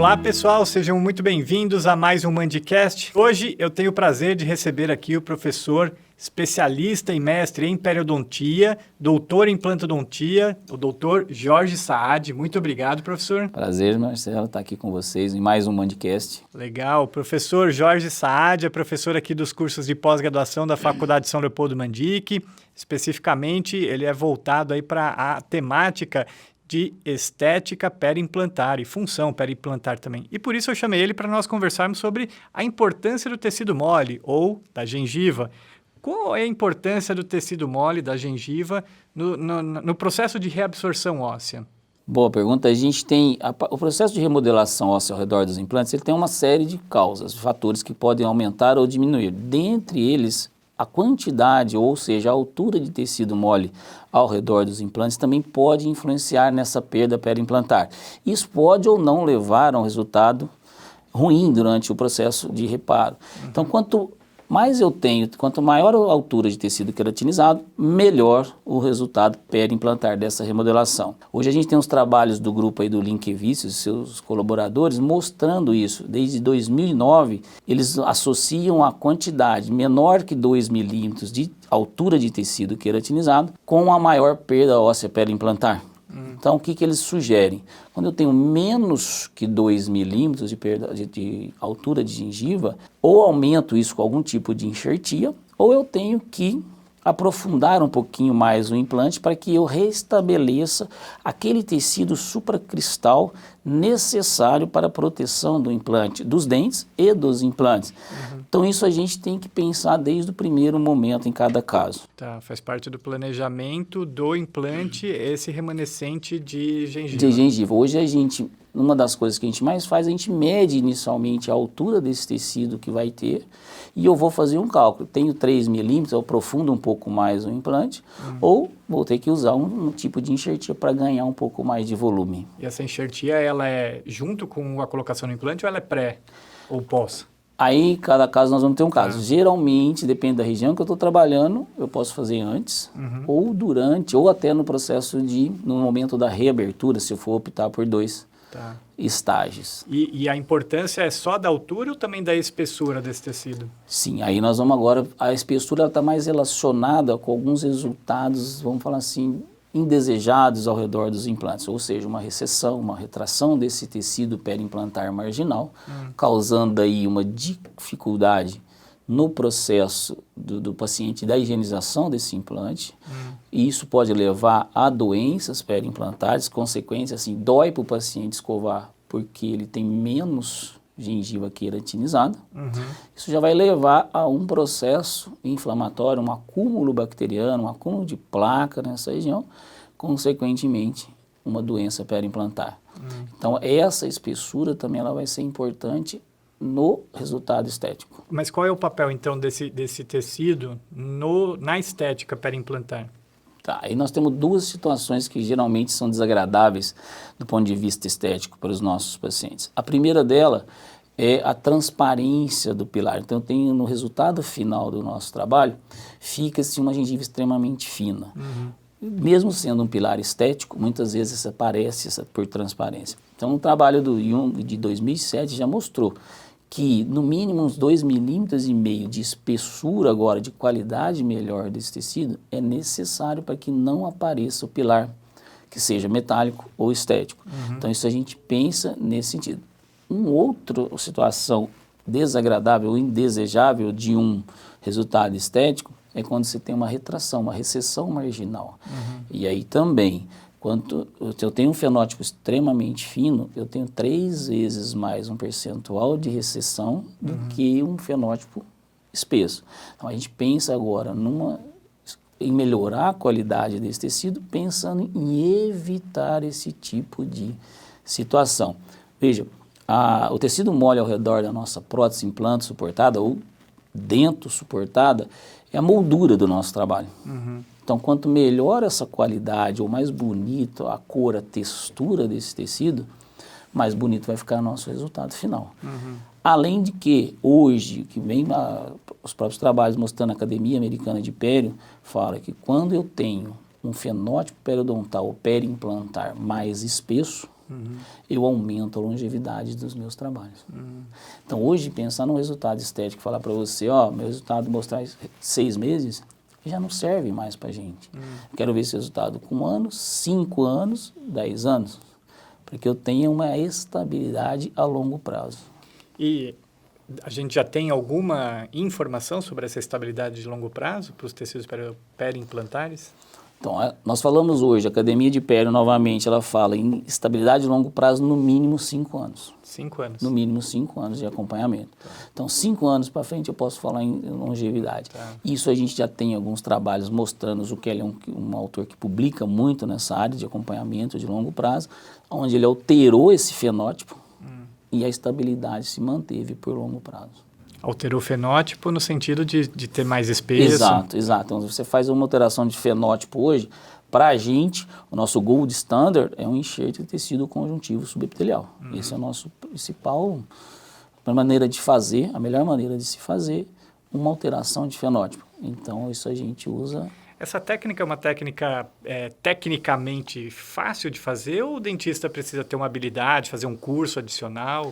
Olá pessoal, sejam muito bem-vindos a mais um Mandicast. Hoje eu tenho o prazer de receber aqui o professor especialista e mestre em periodontia, doutor em implantodontia, o doutor Jorge Saad. Muito obrigado, professor. Prazer, Marcelo, estar aqui com vocês em mais um Mandicast. Legal. O professor Jorge Saad é professor aqui dos cursos de pós-graduação da Faculdade São Leopoldo Mandic. Especificamente, ele é voltado aí para a temática de estética periimplantar e função periimplantar também. E por isso eu chamei ele para nós conversarmos sobre a importância do tecido mole ou da gengiva. Qual é a importância do tecido mole, da gengiva, no processo de reabsorção óssea? Boa pergunta. A gente tem o processo de remodelação óssea ao redor dos implantes, ele tem uma série de causas, fatores que podem aumentar ou diminuir. Dentre eles, a quantidade, ou seja, a altura de tecido mole ao redor dos implantes também pode influenciar nessa perda periimplantar. Isso pode ou não levar a um resultado ruim durante o processo de reparo. Então, quanto maior a altura de tecido queratinizado, melhor o resultado periimplantar dessa remodelação. Hoje a gente tem uns trabalhos do grupo aí do Linkevicius e seus colaboradores mostrando isso. Desde 2009, eles associam a quantidade menor que 2 milímetros de altura de tecido queratinizado com a maior perda óssea periimplantar. Então, o que eles sugerem? Quando eu tenho menos que 2 milímetros de perda de altura de gengiva, ou aumento isso com algum tipo de enxertia, ou eu tenho que aprofundar um pouquinho mais o implante para que eu restabeleça aquele tecido supracristal necessário para a proteção do implante, dos dentes e dos implantes. Então isso a gente tem que pensar desde o primeiro momento em cada caso. Tá, faz parte do planejamento do implante esse remanescente de gengiva. De gengiva. Hoje a gente, uma das coisas que a gente mais faz, a gente mede inicialmente a altura desse tecido que vai ter e eu vou fazer um cálculo. Tenho 3 milímetros, eu aprofundo um pouco mais o implante ou vou ter que usar um tipo de enxertia para ganhar um pouco mais de volume. E essa enxertia, ela é junto com a colocação no implante ou ela é pré ou pós? Aí, cada caso nós vamos ter um caso. Geralmente, depende da região que eu estou trabalhando, eu posso fazer antes, ou durante, ou até no processo no momento da reabertura, se eu for optar por 2 estágios. E a importância é só da altura ou também da espessura desse tecido? Sim, aí nós vamos agora, a espessura está mais relacionada com alguns resultados, vamos falar assim, indesejados ao redor dos implantes, ou seja, uma recessão, uma retração desse tecido periimplantar marginal, causando aí uma dificuldade no processo do paciente da higienização desse implante, e isso pode levar a doenças periimplantares, consequências assim, dói para o paciente escovar porque ele tem menos gengiva queratinizada, isso já vai levar a um processo inflamatório, um acúmulo bacteriano, um acúmulo de placa nessa região, consequentemente uma doença periimplantar. Então essa espessura também ela vai ser importante no resultado estético. Mas qual é o papel então desse tecido na estética periimplantar? Tá, aí nós temos 2 situações que geralmente são desagradáveis do ponto de vista estético para os nossos pacientes. A primeira dela é a transparência do pilar. Então, no resultado final do nosso trabalho, fica-se uma gengiva extremamente fina. Mesmo sendo um pilar estético, muitas vezes aparece por transparência. Então, um trabalho do Jung de 2007 já mostrou que no mínimo uns 2,5 milímetros de espessura agora, de qualidade melhor desse tecido, é necessário para que não apareça o pilar, que seja metálico ou estético. Então isso a gente pensa nesse sentido. Uma outra situação desagradável ou indesejável de um resultado estético é quando você tem uma retração, uma recessão marginal. E aí também, quando eu tenho um fenótipo extremamente fino, eu tenho 3 vezes mais um percentual de recessão do que um fenótipo espesso. Então a gente pensa agora em melhorar a qualidade desse tecido, pensando em evitar esse tipo de situação. Veja, o tecido mole ao redor da nossa prótese implante suportada ou dento suportada é a moldura do nosso trabalho. Então, quanto melhor essa qualidade, ou mais bonito a cor, a textura desse tecido, mais bonito vai ficar o nosso resultado final. Além de que, hoje, que vem os próprios trabalhos mostrando a Academia Americana de Pério, fala que quando eu tenho um fenótipo periodontal ou periimplantar mais espesso, eu aumento a longevidade dos meus trabalhos. Então, hoje, pensar no resultado estético, falar para você, ó, meu resultado mostrar 6 meses, já não serve mais para a gente. Quero ver esse resultado com 1 ano, 5 anos, 10 anos, para que eu tenha uma estabilidade a longo prazo. E a gente já tem alguma informação sobre essa estabilidade de longo prazo para os tecidos periimplantares? Então, nós falamos hoje, a Academia de Pério, novamente, ela fala em estabilidade de longo prazo no mínimo 5 anos. 5 anos. No mínimo 5 anos de acompanhamento. Então, 5 anos para frente eu posso falar em longevidade. Isso a gente já tem alguns trabalhos mostrando, o Kelly é um autor que publica muito nessa área de acompanhamento de longo prazo, onde ele alterou esse fenótipo e a estabilidade se manteve por longo prazo. Alterou o fenótipo no sentido de ter mais espesso. Exato. Então, você faz uma alteração de fenótipo hoje, para a gente, o nosso gold standard é um enxerto de tecido conjuntivo subepitelial. Esse é o nosso principal maneira de fazer, a melhor maneira de se fazer uma alteração de fenótipo. Então, isso a gente usa. Essa técnica é uma técnica tecnicamente fácil de fazer ou o dentista precisa ter uma habilidade, fazer um curso adicional?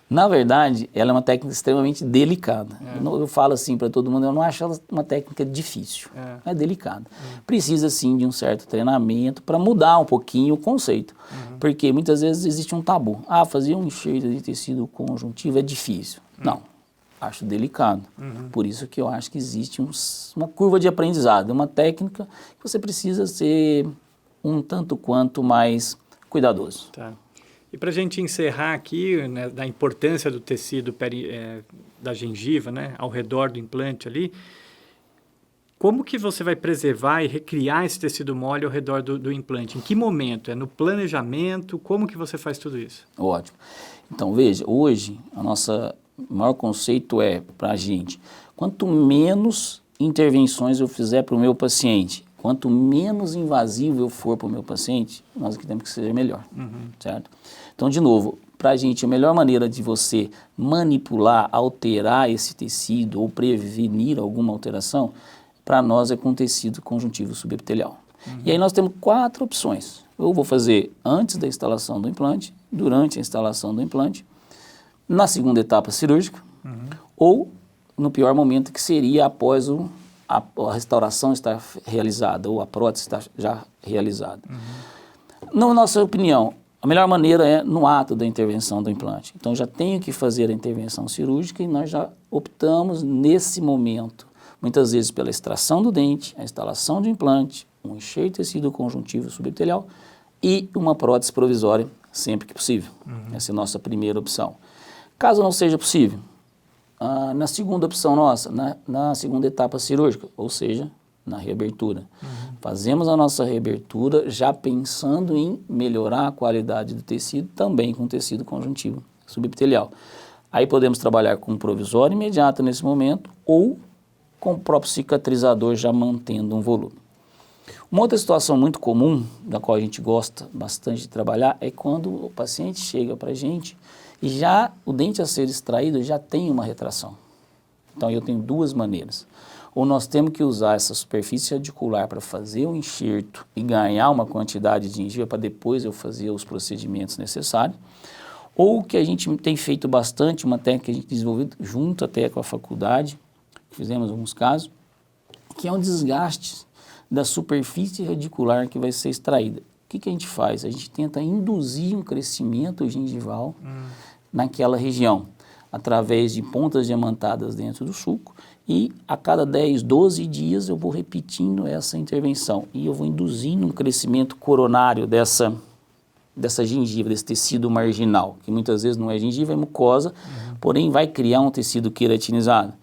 Na verdade, ela é uma técnica extremamente delicada. Eu falo assim para todo mundo, eu não acho ela uma técnica difícil, é delicada. Precisa sim de um certo treinamento para mudar um pouquinho o conceito, porque muitas vezes existe um tabu. Fazer um enxerto de tecido conjuntivo é difícil. Não, acho delicado. Por isso que eu acho que existe uma curva de aprendizado, uma técnica que você precisa ser um tanto quanto mais cuidadoso. Tá. E para a gente encerrar aqui, né, da importância do tecido da gengiva, né, ao redor do implante ali, como que você vai preservar e recriar esse tecido mole ao redor do implante? Em que momento? É no planejamento? Como que você faz tudo isso? Ótimo. Então, veja, hoje, o maior conceito é, para a gente, quanto menos intervenções eu fizer para o meu paciente, quanto menos invasivo eu for para o meu paciente, nós aqui temos que ser melhor, certo? Então, de novo, para a gente, a melhor maneira de você manipular, alterar esse tecido ou prevenir alguma alteração, para nós é com tecido conjuntivo subepitelial. E aí nós temos 4 opções. Eu vou fazer antes da instalação do implante, durante a instalação do implante, na segunda etapa cirúrgica, ou no pior momento que seria após a restauração estar realizada ou a prótese estar já realizada. Na nossa opinião, a melhor maneira é no ato da intervenção do implante. Então, já tenho que fazer a intervenção cirúrgica e nós já optamos nesse momento, muitas vezes pela extração do dente, a instalação de implante, um enxerto de tecido conjuntivo subepitelial e uma prótese provisória sempre que possível. Essa é a nossa primeira opção. Caso não seja possível, na segunda opção nossa, na segunda etapa cirúrgica, ou seja, na reabertura. Fazemos a nossa reabertura já pensando em melhorar a qualidade do tecido, também com tecido conjuntivo subepitelial. Aí podemos trabalhar com provisório imediato nesse momento ou com o próprio cicatrizador já mantendo um volume. Uma outra situação muito comum, da qual a gente gosta bastante de trabalhar, é quando o paciente chega para a gente e já o dente a ser extraído já tem uma retração. Então, eu tenho 2 maneiras. Ou nós temos que usar essa superfície radicular para fazer o enxerto e ganhar uma quantidade de gengiva para depois eu fazer os procedimentos necessários. Ou o que a gente tem feito bastante, uma técnica que a gente desenvolveu junto até com a faculdade, fizemos alguns casos, que é um desgaste da superfície radicular que vai ser extraída. O que a gente faz? A gente tenta induzir um crescimento gengival naquela região, através de pontas diamantadas dentro do sulco, e a cada 10, 12 dias eu vou repetindo essa intervenção e eu vou induzindo um crescimento coronário dessa gengiva, desse tecido marginal, que muitas vezes não é gengiva, é mucosa, porém vai criar um tecido queratinizado.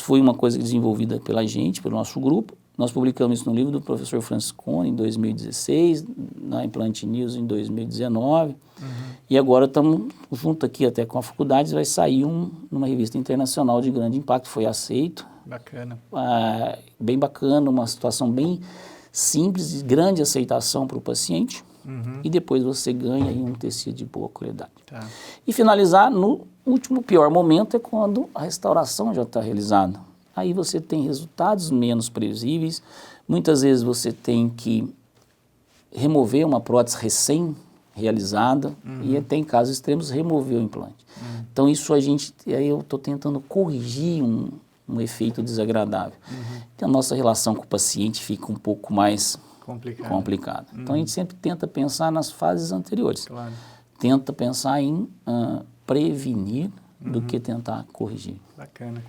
Foi uma coisa desenvolvida pela gente, pelo nosso grupo. Nós publicamos isso no livro do professor Franciscone em 2016, na Implant News em 2019, e agora estamos junto aqui até com a faculdade, vai sair numa revista internacional de grande impacto, foi aceito. Bacana. Bem bacana, uma situação bem simples, de grande aceitação para o paciente, e depois você ganha aí um tecido de boa qualidade. Tá. E finalizar, no último pior momento é quando a restauração já está realizada. Aí você tem resultados menos previsíveis, muitas vezes você tem que remover uma prótese realizada e tem casos extremos remover o implante. Então isso aí eu estou tentando corrigir um efeito desagradável. Então a nossa relação com o paciente fica um pouco mais complicada. Então a gente sempre tenta pensar nas fases anteriores. Claro. Tenta pensar em prevenir do que tentar corrigir. Bacana.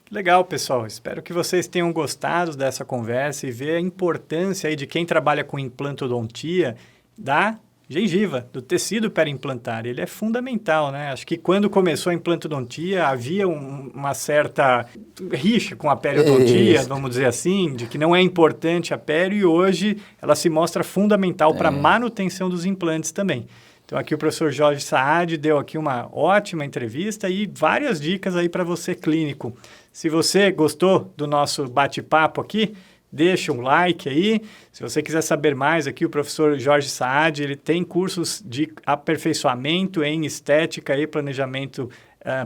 Que legal, pessoal. Espero que vocês tenham gostado dessa conversa e ver a importância aí de quem trabalha com implantodontia da gengiva, do tecido periimplantar. Ele é fundamental, né? Acho que quando começou a implantodontia havia uma certa rixa com a periodontia, vamos dizer assim, de que não é importante a pério e hoje ela se mostra fundamental para a manutenção dos implantes também. Então aqui o professor Jorge Saad deu aqui uma ótima entrevista e várias dicas aí para você clínico. Se você gostou do nosso bate-papo aqui, deixa um like aí. Se você quiser saber mais aqui, o professor Jorge Saad, ele tem cursos de aperfeiçoamento em estética e planejamento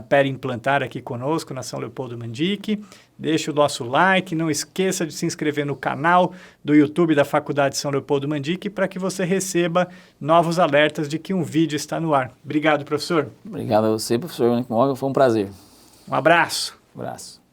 periimplantar aqui conosco na São Leopoldo Mandic. Deixa o nosso like, não esqueça de se inscrever no canal do YouTube da Faculdade São Leopoldo Mandic para que você receba novos alertas de que um vídeo está no ar. Obrigado, professor. Obrigado a você, professor. Foi um prazer. Um abraço. Um abraço.